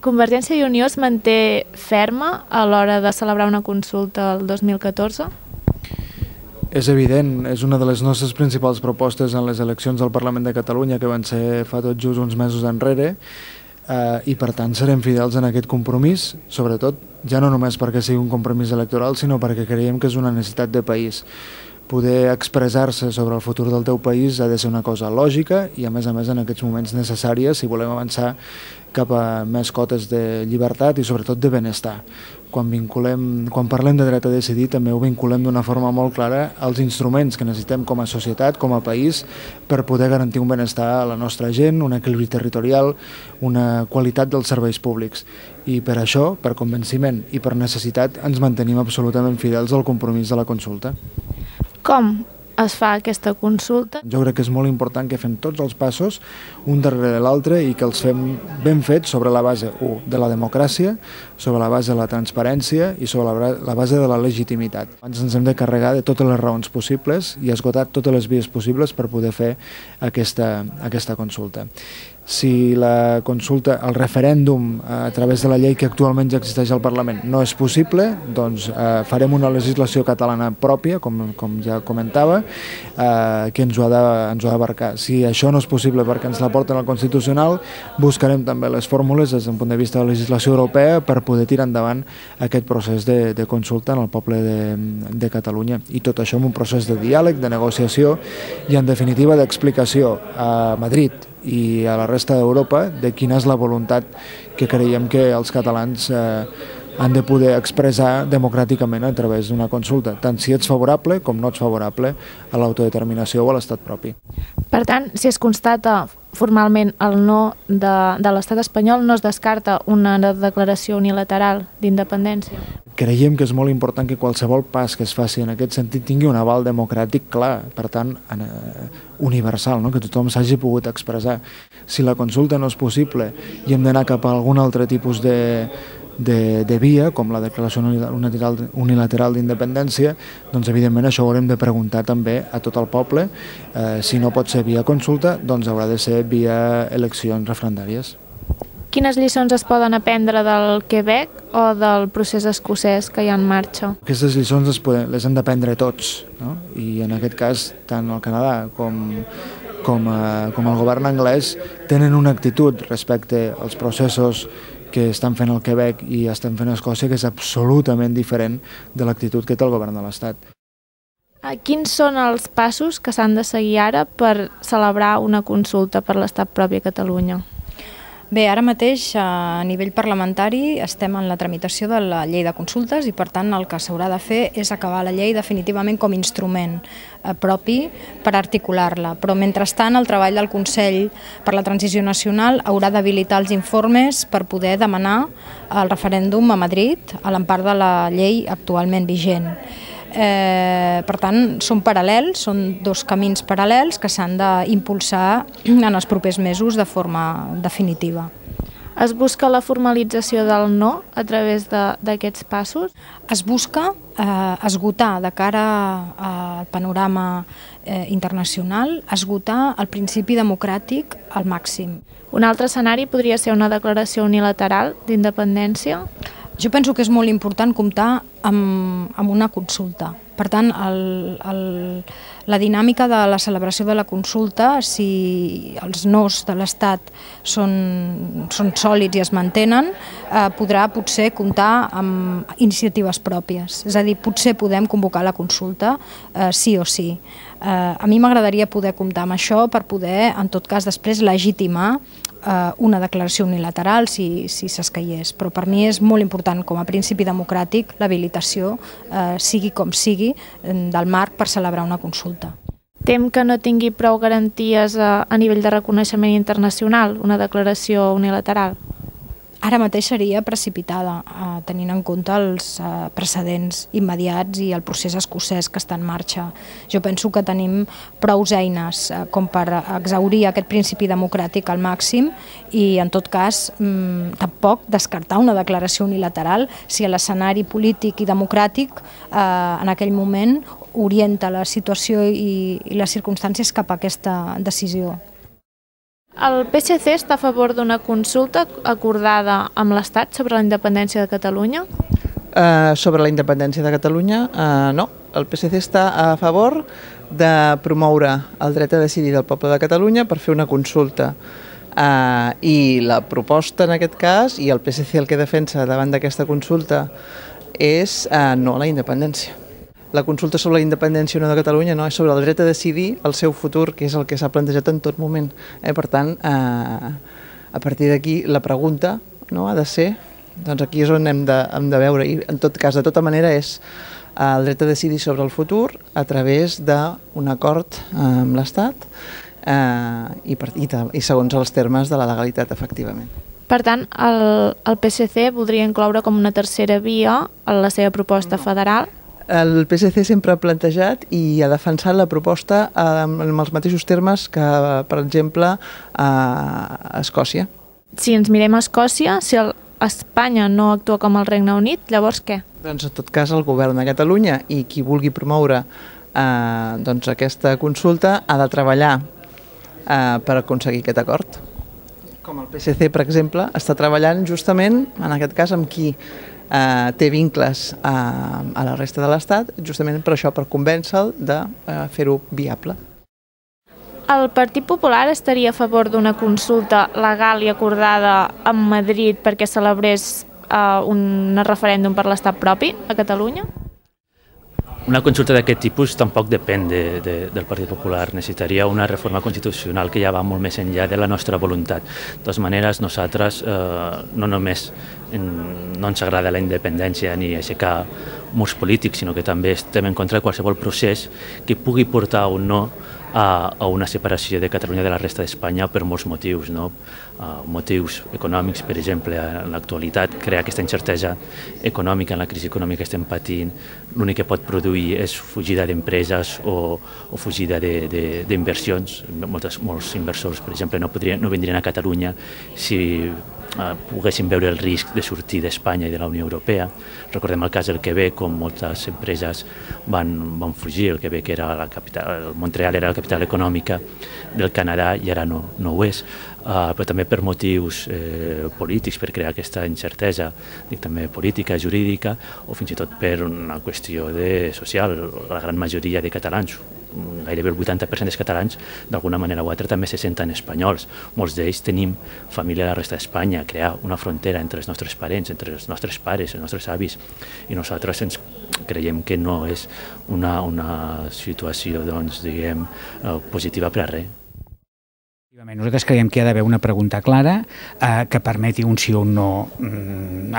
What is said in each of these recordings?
Convergència i Unió es manté ferma a l'hora de celebrar una consulta el 2014? És evident, és una de les nostres principals propostes en les eleccions al Parlament de Catalunya que van ser fa tot just uns mesos enrere i per tant serem fidels en aquest compromís, sobretot ja no només perquè sigui un compromís electoral sinó perquè creiem que és una necessitat de país. Poder expressar-se sobre el futur del teu país ha de ser una cosa lògica i a més en aquests moments necessària si volem avançar cap a més cotes de llibertat i sobretot de benestar. Quan parlem de dret a decidir també ho vinculem d'una forma molt clara als instruments que necessitem com a societat, com a país, per poder garantir un benestar a la nostra gent, un equilibri territorial, una qualitat dels serveis públics. I per això, per convenciment i per necessitat, ens mantenim absolutament fidels al compromís de la consulta. Com es fa aquesta consulta? Jo crec que és molt important que fem tots els passos un darrere l'altre i que els fem ben fets sobre la base, de la democràcia, sobre la base de la transparència i sobre la base de la legitimitat. Ens hem de carregar de totes les raons possibles i esgotar totes les vies possibles per poder fer aquesta consulta. Si la consulta, el referèndum a través de la llei que actualment ja existeix al Parlament no és possible, doncs farem una legislació catalana pròpia, com ja comentava, que ens ho ha d'abarcar. Si això no és possible perquè ens la porten al Constitucional, buscarem també les fórmules des d'un punt de vista de la legislació europea per poder tirar endavant aquest procés de consulta en el poble de Catalunya. I tot això en un procés de diàleg, de negociació i en definitiva d'explicació a Madrid i a la resta d'Europa de quina és la voluntat que creiem que els catalans han de poder expressar democràticament a través d'una consulta, tant si ets favorable com no ets favorable a l'autodeterminació o a l'estat propi. Per tant, si es constata formalment el no de l'estat espanyol, no es descarta una declaració unilateral d'independència? Creiem que és molt important que qualsevol pas que es faci en aquest sentit tingui un aval democràtic clar, per tant, universal, no? Que tothom s'hagi pogut expressar. Si la consulta no és possible i hem d'anar cap a algun altre tipus de via, com la declaració unilateral d'independència, doncs evidentment això ho haurem de preguntar també a tot el poble. Si no pot ser via consulta, doncs haurà de ser via eleccions referendàries. Quines lliçons es poden aprendre del Quebec o del procés escocès que hi ha en marxa? Aquestes lliçons les hem d'aprendre tots, no? I en aquest cas tant el Canadà com el govern anglès tenen una actitud respecte als processos que estan fent el Quebec i estan fent Escòcia que és absolutament diferent de l'actitud que té el govern de l'Estat. Quins són els passos que s'han de seguir ara per celebrar una consulta per l'Estat propi a Catalunya? Bé, ara mateix a nivell parlamentari estem en la tramitació de la llei de consultes i per tant el que s'haurà de fer és acabar la llei definitivament com a instrument propi per articular-la. Però mentrestant el treball del Consell per la Transició Nacional haurà d'habilitar els informes per poder demanar el referèndum a Madrid a l'empar de la llei actualment vigent. Per tant, són paral·lels, són dos camins paral·lels que s'han d'impulsar en els propers mesos de forma definitiva. Es busca la formalització del no a través d'aquests passos? Es busca esgotar de cara al panorama internacional, esgotar el principi democràtic al màxim. Un altre escenari podria ser una declaració unilateral d'independència? Jo penso que és molt important comptar amb una consulta. Per tant, la dinàmica de la celebració de la consulta, si els nos de l'Estat són sòlids i es mantenen, podrà potser comptar amb iniciatives pròpies. És a dir, potser podem convocar la consulta sí o sí. A mi m'agradaria poder comptar amb això per poder, en tot cas, després legitimar una declaració unilateral si s'escaiés, però per mi és molt important com a principi democràtic l'habilitació, sigui com sigui, del marc per celebrar una consulta. Tem que no tingui prou garanties a nivell de reconeixement internacional, una declaració unilateral? Ara mateix seria precipitada, tenint en compte els precedents immediats i el procés escocès que està en marxa. Jo penso que tenim prou eines com per exhaurir aquest principi democràtic al màxim i, en tot cas, tampoc descartar una declaració unilateral si l'escenari polític i democràtic en aquell moment orienta la situació i les circumstàncies cap a aquesta decisió. El PSC està a favor d'una consulta acordada amb l'Estat sobre la independència de Catalunya? Sobre la independència de Catalunya, no. El PSC està a favor de promoure el dret a decidir del poble de Catalunya per fer una consulta. I la proposta en aquest cas, i el PSC el que defensa davant d'aquesta consulta, és no a la independència. La consulta sobre la independència o no de Catalunya no, és sobre el dret a decidir el seu futur, que és el que s'ha plantejat en tot moment. Per tant, a partir d'aquí la pregunta ha de ser, doncs aquí és on hem de veure, i en tot cas, de tota manera, és el dret a decidir sobre el futur a través d'un acord amb l'Estat i segons els termes de la legalitat, efectivament. Per tant, el PSC voldria incloure com una tercera via en la seva proposta federal? El PSC sempre ha plantejat i ha defensat la proposta en els mateixos termes que, per exemple, a Escòcia. Si ens mirem a Escòcia, si Espanya no actua com el Regne Unit, llavors què? Doncs en tot cas el govern de Catalunya i qui vulgui promoure aquesta consulta ha de treballar per aconseguir aquest acord. Com el PSC, per exemple, està treballant justament, en aquest cas, amb qui té vincles a la resta de l'Estat, justament per això, per convèncer-lo de fer-ho viable. El Partit Popular estaria a favor d'una consulta legal i acordada amb Madrid perquè celebrés un referèndum per l'estat propi a Catalunya? Una consulta d'aquest tipus tampoc depèn del Partit Popular. Necessitaria una reforma constitucional que ja va molt més enllà de la nostra voluntat. De totes maneres, nosaltres no només no ens agrada la independència ni aixecar murs polítics, sinó que també estem en contra de qualsevol procés que pugui portar o no a una separació de Catalunya de la resta d'Espanya per molts motius, motius econòmics, per exemple, en l'actualitat, crear aquesta incertesa econòmica, en la crisi econòmica que estem patint, l'únic que pot produir és fugida d'empreses o fugida d'inversions. Molts inversors, per exemple, no vindrien a Catalunya si poguessin veure el risc de sortir d'Espanya i de la Unió Europea. Recordem el cas del Quebec, com moltes empreses van fugir. El Quebec era la capital, Montreal era la capital econòmica del Canadà i ara no ho és. Però també per motius polítics, per crear aquesta incertesa, també política, jurídica, o fins i tot per una qüestió social. La gran majoria de catalans, gairebé el 80% dels catalans, d'alguna manera o altra també se senten espanyols. Molts d'ells tenim família a la resta d'Espanya. Crear una frontera entre els nostres parents, entre els nostres pares, els nostres avis, i nosaltres ens creiem que no és una situació, positiva per a res. Nosaltres creiem que hi ha d'haver una pregunta clara que permeti un sí o un no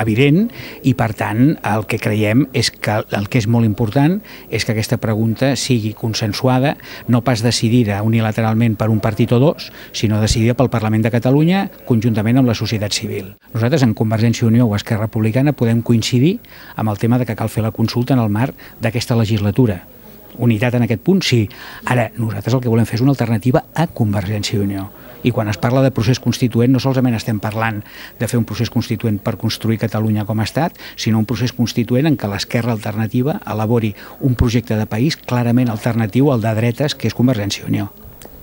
evident i, per tant, el que creiem és que el que és molt important és que aquesta pregunta sigui consensuada, no pas decidida unilateralment per un partit o dos, sinó decidida pel Parlament de Catalunya conjuntament amb la societat civil. Nosaltres, en Convergència i Unió o Esquerra Republicana, podem coincidir amb el tema de que cal fer la consulta en el marc d'aquesta legislatura. Unitat en aquest punt, sí. Ara, nosaltres el que volem fer és una alternativa a Convergència i Unió. I quan es parla de procés constituent, no solament estem parlant de fer un procés constituent per construir Catalunya com a estat, sinó un procés constituent en què l'esquerra alternativa elabori un projecte de país clarament alternatiu al de dretes, que és Convergència i Unió.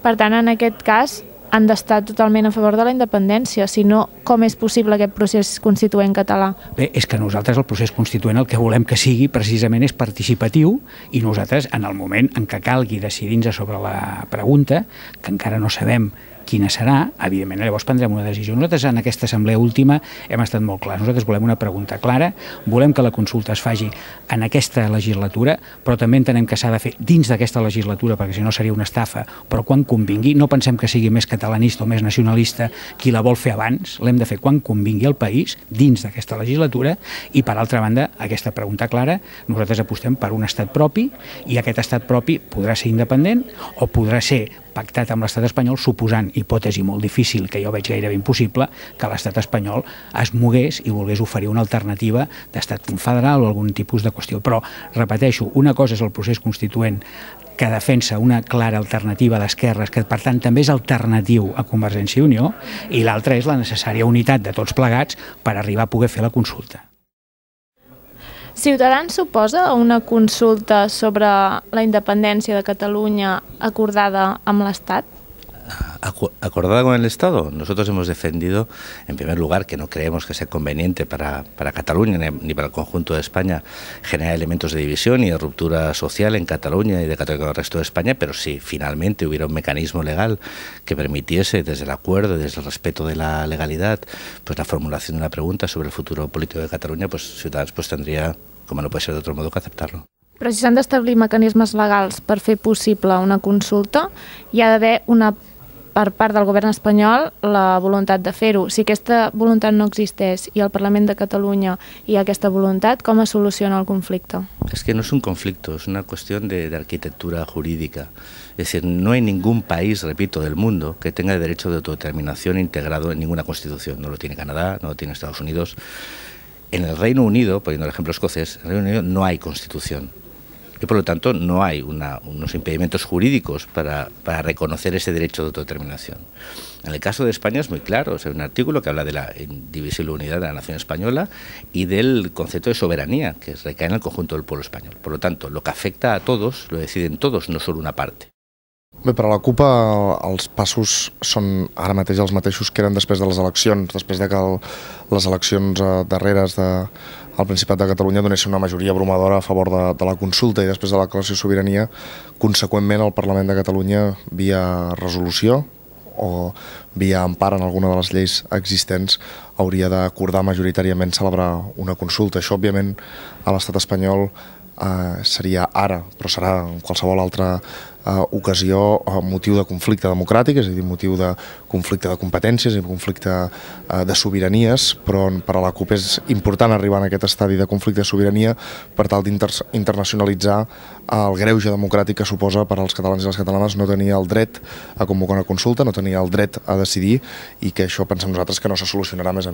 Per tant, en aquest cas, han d'estar totalment a favor de la independència, si no, com és possible aquest procés constituent català? Bé, és que nosaltres el procés constituent el que volem que sigui precisament és participatiu i nosaltres, en el moment en què calgui decidir-nos sobre la pregunta, que encara no sabem quina serà, evidentment llavors prendrem una decisió. Nosaltres en aquesta assemblea última hem estat molt clars. Nosaltres volem una pregunta clara, volem que la consulta es faci en aquesta legislatura, però també entenem que s'ha de fer dins d'aquesta legislatura, perquè si no seria una estafa, però quan convingui. No pensem que sigui més catalanista o més nacionalista qui la vol fer abans, l'hem de fer quan convingui al país, dins d'aquesta legislatura, i per altra banda, aquesta pregunta clara, nosaltres apostem per un estat propi, i aquest estat propi podrà ser independent o podrà ser pactat amb l'estat espanyol, suposant, hipòtesi molt difícil, que jo veig gairebé impossible, que l'estat espanyol es mogués i volgués oferir una alternativa d'estat confederal o algun tipus de qüestió. Però, repeteixo, una cosa és el procés constituent que defensa una clara alternativa d'esquerres, que per tant també és alternatiu a Convergència i Unió, i l'altra és la necessària unitat de tots plegats per arribar a poder fer la consulta. Ciutadans s'oposa a una consulta sobre la independència de Catalunya acordada amb l'Estat? acordada con el Estado. Nosotros hemos defendido, en primer lugar, que no creemos que sea conveniente para Cataluña ni para el conjunto de España generar elementos de división y de ruptura social en Cataluña y con el resto de España, pero si finalmente hubiera un mecanismo legal que permitiese, desde el acuerdo y desde el respeto de la legalidad, pues la formulación de una pregunta sobre el futuro político de Cataluña, pues Ciutadans pues tendría, como no puede ser de otro modo, que aceptarlo. Però si s'han d'establir mecanismes legals per fer possible una consulta, hi ha d'haver per part del govern espanyol la voluntat de fer-ho. Si aquesta voluntat no existeix i al Parlament de Catalunya hi ha aquesta voluntat, com es soluciona el conflicte? Es que no es un conflicto, es una cuestión de arquitectura jurídica. Es decir, no hay ningún país, repito, del mundo que tenga el derecho de autodeterminación integrado en ninguna constitución. No lo tiene Canadá, no lo tiene Estados Unidos. En el Reino Unido, poniendo el ejemplo escocés, en el Reino Unido no hay constitución. Y por lo tanto no hay unos impedimentos jurídicos para reconocer ese derecho de autodeterminación. En el caso de España es muy claro, hay un artículo que habla de la indivisible unidad de la nación española y del concepto de soberanía que recae en el conjunto del pueblo español. Por lo tanto, lo que afecta a todos lo deciden todos, no solo una parte. Bé, per a la CUP els passos són ara mateix els mateixos que eren després de les eleccions, després de que les eleccions darreres al Principat de Catalunya donessin una majoria abrumadora a favor de la consulta i després de la declaració de sobirania, conseqüentment el Parlament de Catalunya, via resolució o via empara en alguna de les lleis existents, hauria d'acordar majoritàriament celebrar una consulta. Això, òbviament, a l'estat espanyol seria ara, però serà en qualsevol altra ocasió motiu de conflicte democràtic, és a dir, motiu de conflicte de competències i conflicte de sobiranies, però per a la CUP és important arribar en aquest estadi de conflicte de sobirania per tal d'internacionalitzar el greuge democràtic que suposa per als catalans i les catalanes no tenir el dret a convocar una consulta, no tenir el dret a decidir, i que això pensem nosaltres que no se solucionarà, a més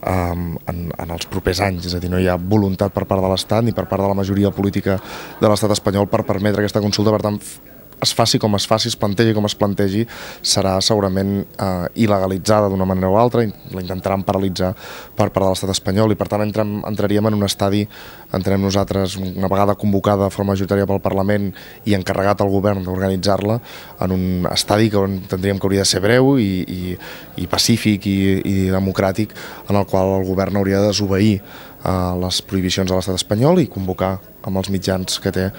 en els propers anys. És a dir, no hi ha voluntat per part de l'Estat ni per part de la majoria política de l'Estat espanyol per permetre aquesta consulta. Per tant, es faci com es faci, es plantegi com es plantegi, serà segurament il·legalitzada d'una manera o altra, la intentaran paralitzar per part de l'estat espanyol, i per tant entraríem en un estadi, entenem nosaltres, una vegada convocada de forma majoritària pel Parlament i encarregat al govern d'organitzar-la, en un estadi que entendríem que hauria de ser breu i pacífic i democràtic, en el qual el govern hauria de desobeir les prohibicions de l'estat espanyol i convocar amb els mitjans que té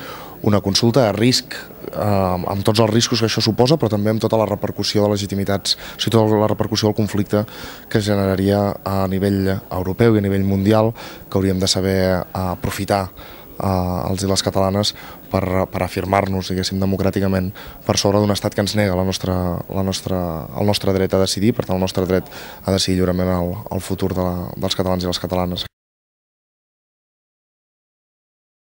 una consulta a risc, amb tots els riscos que això suposa, però també amb tota la repercussió de legitimitats, o sigui, tota la repercussió del conflicte que generaria a nivell europeu i a nivell mundial, que hauríem de saber aprofitar els i les catalanes per afirmar-nos, diguéssim, democràticament per sobre d'un estat que ens nega el nostre dret a decidir, per tant el nostre dret a decidir lliurement el futur dels catalans i les catalanes.